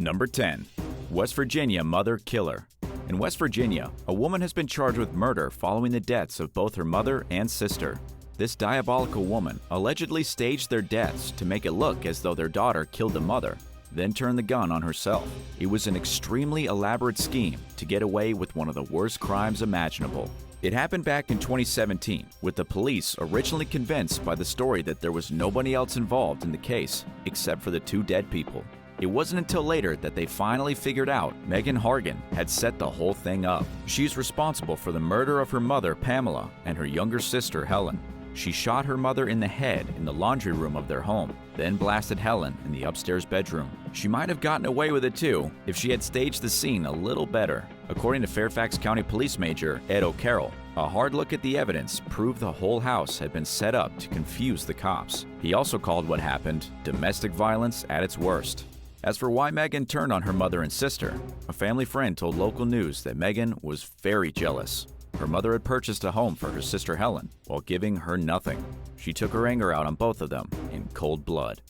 Number 10. West Virginia mother killer. In West Virginia, a woman has been charged with murder following the deaths of both her mother and sister. This diabolical woman allegedly staged their deaths to make it look as though their daughter killed the mother, then turned the gun on herself. It was an extremely elaborate scheme to get away with one of the worst crimes imaginable. It happened back in 2017, with the police originally convinced by the story that there was nobody else involved in the case except for the two dead people. It wasn't until later that they finally figured out Megan Hargan had set the whole thing up. She's responsible for the murder of her mother, Pamela, and her younger sister, Helen. She shot her mother in the head in the laundry room of their home, then blasted Helen in the upstairs bedroom. She might have gotten away with it too if she had staged the scene a little better. According to Fairfax County Police Major Ed O'Carroll, a hard look at the evidence proved the whole house had been set up to confuse the cops. He also called what happened domestic violence at its worst. As for why Megan turned on her mother and sister, a family friend told local news that Megan was very jealous. Her mother had purchased a home for her sister Helen while giving her nothing. She took her anger out on both of them in cold blood.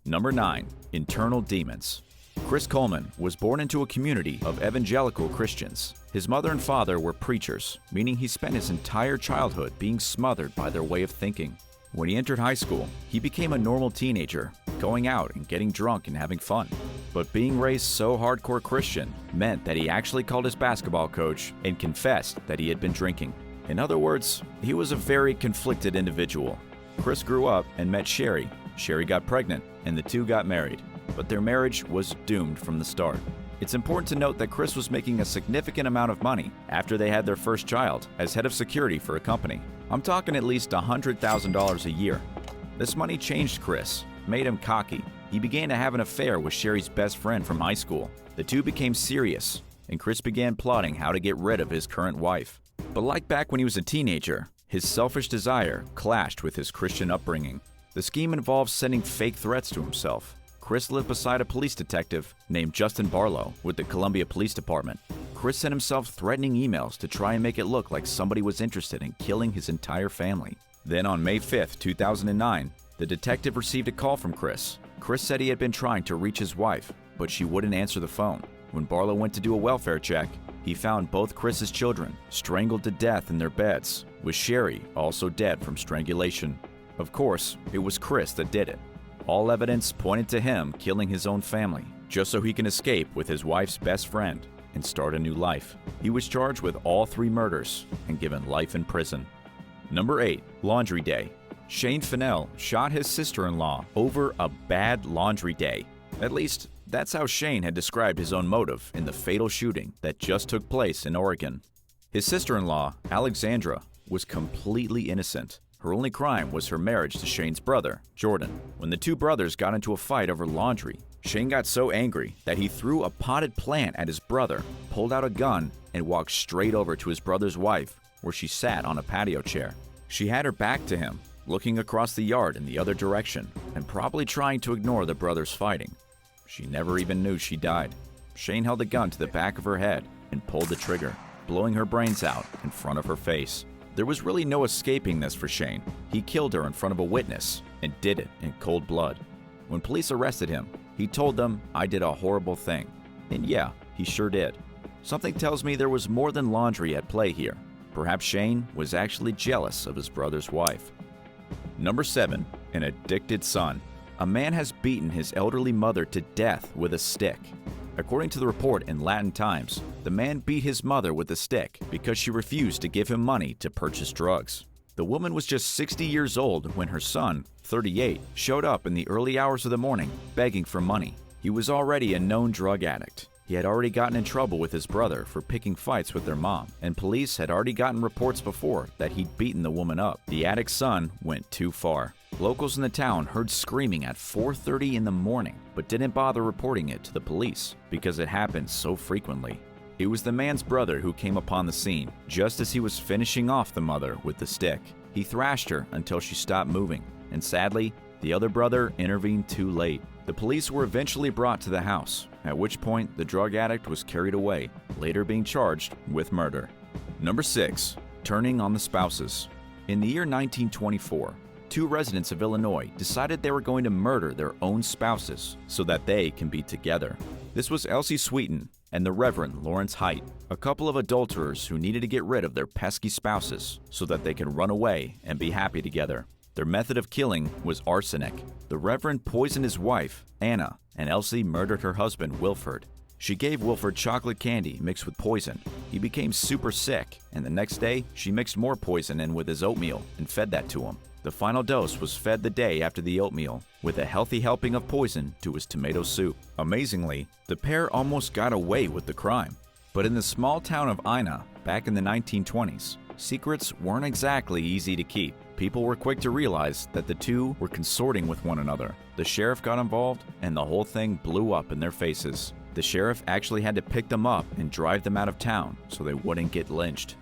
Number 9. Internal demons. Chris Coleman was born into a community of evangelical Christians. His mother and father were preachers, meaning he spent his entire childhood being smothered by their way of thinking. When he entered high school, he became a normal teenager, going out and getting drunk and having fun. But being raised so hardcore Christian meant that he actually called his basketball coach and confessed that he had been drinking. In other words, he was a very conflicted individual. Chris grew up and met Sherry. Sherry got pregnant, and the two got married. But their marriage was doomed from the start. It's important to note that Chris was making a significant amount of money after they had their first child as head of security for a company. I'm talking at least $100,000 a year. This money changed Chris, made him cocky. He began to have an affair with Sherry's best friend from high school. The two became serious, and Chris began plotting how to get rid of his current wife. But like back when he was a teenager, his selfish desire clashed with his Christian upbringing. The scheme involved sending fake threats to himself. Chris lived beside a police detective named Justin Barlow with the Columbia Police Department. Chris sent himself threatening emails to try and make it look like somebody was interested in killing his entire family. Then on May 5, 2009, the detective received a call from Chris. Chris said he had been trying to reach his wife, but she wouldn't answer the phone. When Barlow went to do a welfare check, he found both Chris's children strangled to death in their beds, with Sherry also dead from strangulation. Of course, it was Chris that did it. All evidence pointed to him killing his own family, just so he can escape with his wife's best friend and start a new life. He was charged with all 3 murders and given life in prison. Number 8. Laundry Day. Shane Fennell shot his sister-in-law over a bad laundry day. At least, that's how Shane had described his own motive in the fatal shooting that just took place in Oregon. His sister-in-law, Alexandra, was completely innocent. Her only crime was her marriage to Shane's brother, Jordan. When the two brothers got into a fight over laundry, Shane got so angry that he threw a potted plant at his brother, pulled out a gun, and walked straight over to his brother's wife, where she sat on a patio chair. She had her back to him, looking across the yard in the other direction, and probably trying to ignore the brothers fighting. She never even knew she died. Shane held the gun to the back of her head and pulled the trigger, blowing her brains out in front of her face. There was really no escaping this for Shane. He killed her in front of a witness and did it in cold blood. When police arrested him, he told them, "I did a horrible thing." And yeah, he sure did. Something tells me there was more than laundry at play here. Perhaps Shane was actually jealous of his brother's wife. Number 7. An addicted son. A man has beaten his elderly mother to death with a stick. According to the report in Latin Times, the man beat his mother with a stick because she refused to give him money to purchase drugs. The woman was just 60 years old when her son, 38, showed up in the early hours of the morning begging for money. He was already a known drug addict. He had already gotten in trouble with his brother for picking fights with their mom, and police had already gotten reports before that he'd beaten the woman up. The addict's son went too far. Locals in the town heard screaming at 4:30 in the morning, but didn't bother reporting it to the police because it happened so frequently. It was the man's brother who came upon the scene just as he was finishing off the mother with the stick. He thrashed her until she stopped moving, and sadly, the other brother intervened too late. The police were eventually brought to the house, at which point the drug addict was carried away, later being charged with murder. Number 6. Turning on the spouses. In the year 1924, two residents of Illinois decided they were going to murder their own spouses so that they can be together. This was Elsie Sweeten and the Reverend Lawrence Height, a couple of adulterers who needed to get rid of their pesky spouses so that they could run away and be happy together. Their method of killing was arsenic. The Reverend poisoned his wife, Anna, and Elsie murdered her husband, Wilford. She gave Wilford chocolate candy mixed with poison. He became super sick, and the next day, she mixed more poison in with his oatmeal and fed that to him. The final dose was fed the day after the oatmeal, with a healthy helping of poison to his tomato soup. Amazingly, the pair almost got away with the crime. But in the small town of Ina, back in the 1920s, secrets weren't exactly easy to keep. People were quick to realize that the two were consorting with one another. The sheriff got involved, and the whole thing blew up in their faces. The sheriff actually had to pick them up and drive them out of town so they wouldn't get lynched.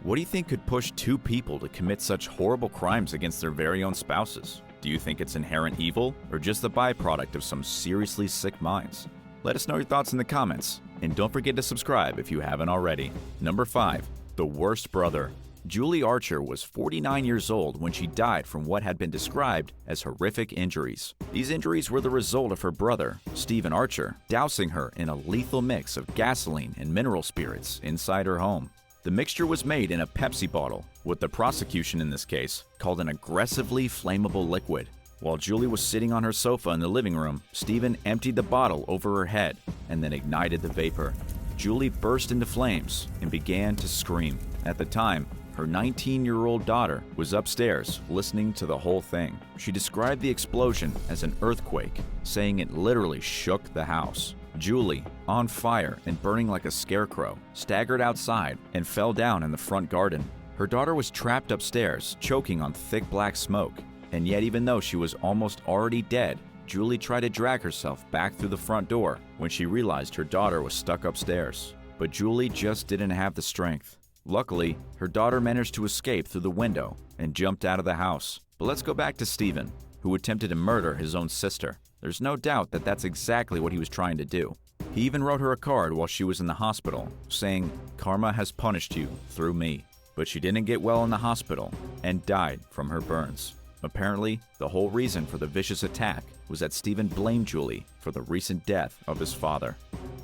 What do you think could push two people to commit such horrible crimes against their very own spouses? Do you think it's inherent evil, or just the byproduct of some seriously sick minds? Let us know your thoughts in the comments, and don't forget to subscribe if you haven't already. Number 5. The Worst Brother. Julie Archer was 49 years old when she died from what had been described as horrific injuries. These injuries were the result of her brother, Stephen Archer, dousing her in a lethal mix of gasoline and mineral spirits inside her home. The mixture was made in a Pepsi bottle, what the prosecution in this case called an aggressively flammable liquid. While Julie was sitting on her sofa in the living room, Stephen emptied the bottle over her head and then ignited the vapor. Julie burst into flames and began to scream. At the time, her 19-year-old daughter was upstairs listening to the whole thing. She described the explosion as an earthquake, saying it literally shook the house. Julie, on fire and burning like a scarecrow, staggered outside and fell down in the front garden. Her daughter was trapped upstairs, choking on thick black smoke. And yet, even though she was almost already dead, Julie tried to drag herself back through the front door when she realized her daughter was stuck upstairs. But Julie just didn't have the strength. Luckily, her daughter managed to escape through the window and jumped out of the house. But let's go back to Stephen, who attempted to murder his own sister. There's no doubt that that's exactly what he was trying to do. He even wrote her a card while she was in the hospital, saying, "Karma has punished you through me." But she didn't get well in the hospital and died from her burns. Apparently, the whole reason for the vicious attack was that Stephen blamed Julie for the recent death of his father.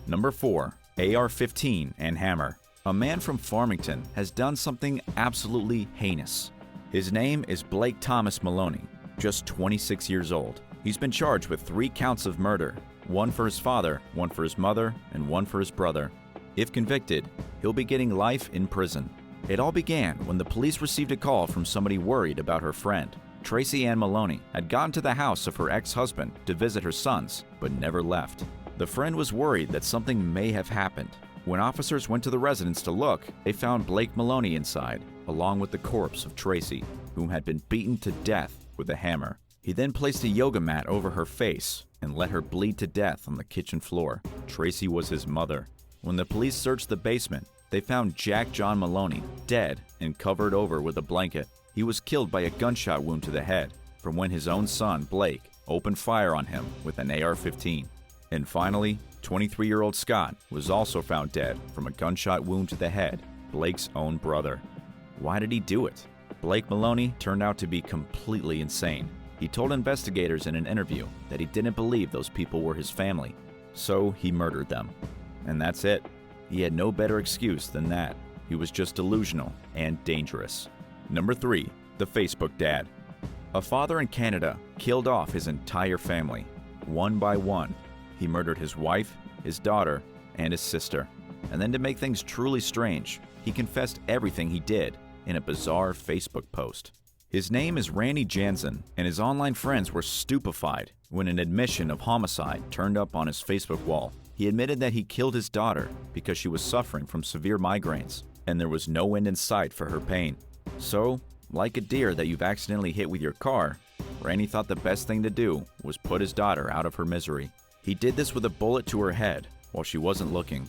Number 4. AR-15 and hammer. A man from Farmington has done something absolutely heinous. His name is Blake Thomas Maloney, just 26 years old. He's been charged with 3 counts of murder, 1 for his father, 1 for his mother, and 1 for his brother. If convicted, he'll be getting life in prison. It all began when the police received a call from somebody worried about her friend. Tracy Ann Maloney had gone to the house of her ex-husband to visit her sons, but never left. The friend was worried that something may have happened. When officers went to the residence to look, they found Blake Maloney inside, along with the corpse of Tracy, whom had been beaten to death with a hammer. He then placed a yoga mat over her face and let her bleed to death on the kitchen floor. Tracy was his mother. When the police searched the basement, they found Jack John Maloney dead and covered over with a blanket. He was killed by a gunshot wound to the head from when his own son, Blake, opened fire on him with an AR-15. And finally, 23-year-old Scott was also found dead from a gunshot wound to the head, Blake's own brother. Why did he do it? Blake Maloney turned out to be completely insane. He told investigators in an interview that he didn't believe those people were his family, so he murdered them. And that's it. He had no better excuse than that. He was just delusional and dangerous. Number 3. The Facebook Dad. A father in Canada killed off his entire family, one by one. He murdered his wife, his daughter, and his sister. And then to make things truly strange, he confessed everything he did in a bizarre Facebook post. His name is Randy Jansen, and his online friends were stupefied when an admission of homicide turned up on his Facebook wall. He admitted that he killed his daughter because she was suffering from severe migraines, and there was no end in sight for her pain. So, like a deer that you've accidentally hit with your car, Randy thought the best thing to do was put his daughter out of her misery. He did this with a bullet to her head while she wasn't looking.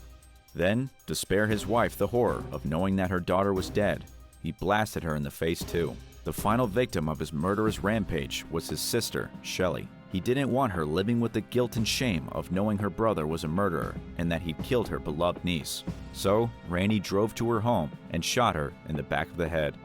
Then, to spare his wife the horror of knowing that her daughter was dead, he blasted her in the face too. The final victim of his murderous rampage was his sister, Shelley. He didn't want her living with the guilt and shame of knowing her brother was a murderer and that he'd killed her beloved niece. So, Randy drove to her home and shot her in the back of the head.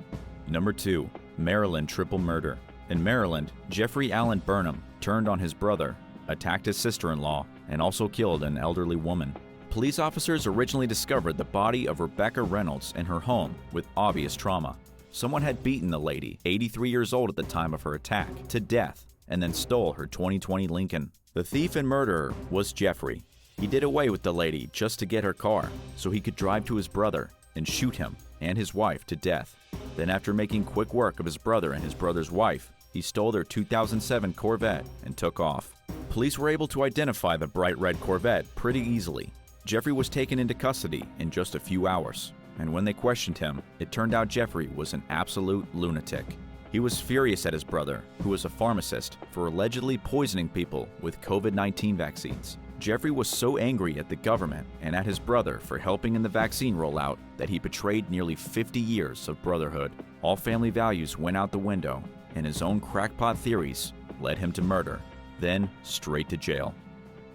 Number 2. Maryland Triple Murder. In Maryland, Jeffrey Allen Burnham turned on his brother, attacked his sister-in-law, and also killed an elderly woman. Police officers originally discovered the body of Rebecca Reynolds in her home with obvious trauma. Someone had beaten the lady, 83 years old at the time of her attack, to death and then stole her 2020 Lincoln. The thief and murderer was Jeffrey. He did away with the lady just to get her car so he could drive to his brother and shoot him and his wife to death. Then, after making quick work of his brother and his brother's wife, he stole their 2007 Corvette and took off. Police were able to identify the bright red Corvette pretty easily. Jeffrey was taken into custody in just a few hours, and when they questioned him, it turned out Jeffrey was an absolute lunatic. He was furious at his brother, who was a pharmacist, for allegedly poisoning people with COVID-19 vaccines. Jeffrey was so angry at the government and at his brother for helping in the vaccine rollout that he betrayed nearly 50 years of brotherhood. All family values went out the window, and his own crackpot theories led him to murder, then straight to jail.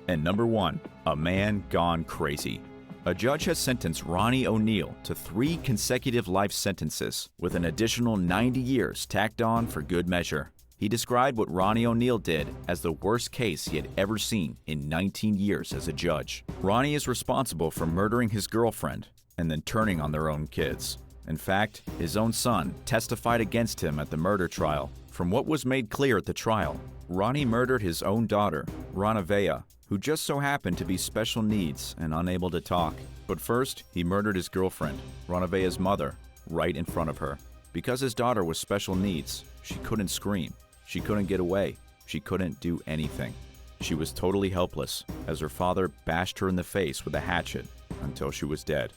And number 1, a man gone crazy. A judge has sentenced Ronnie O'Neal to 3 consecutive life sentences, with an additional 90 years tacked on for good measure. He described what Ronnie O'Neal did as the worst case he had ever seen in 19 years as a judge. Ronnie is responsible for murdering his girlfriend and then turning on their own kids. In fact, his own son testified against him at the murder trial. From what was made clear at the trial, Ronnie murdered his own daughter, Ronavea, who just so happened to be special needs and unable to talk. But first, he murdered his girlfriend, Ronavea's mother, right in front of her. Because his daughter was special needs, she couldn't scream, she couldn't get away, she couldn't do anything. She was totally helpless, as her father bashed her in the face with a hatchet until she was dead.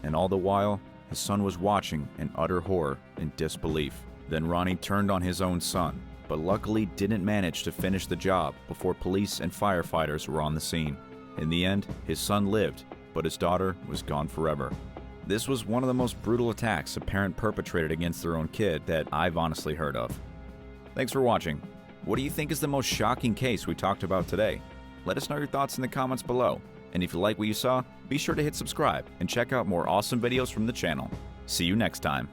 And all the while, his son was watching in utter horror and disbelief. Then Ronnie turned on his own son, but luckily didn't manage to finish the job before police and firefighters were on the scene. In the end, his son lived, but his daughter was gone forever. This was one of the most brutal attacks a parent perpetrated against their own kid that I've honestly heard of. Thanks for watching. What do you think is the most shocking case we talked about today? Let us know your thoughts in the comments below. And if you like what you saw, be sure to hit subscribe and check out more awesome videos from the channel. See you next time.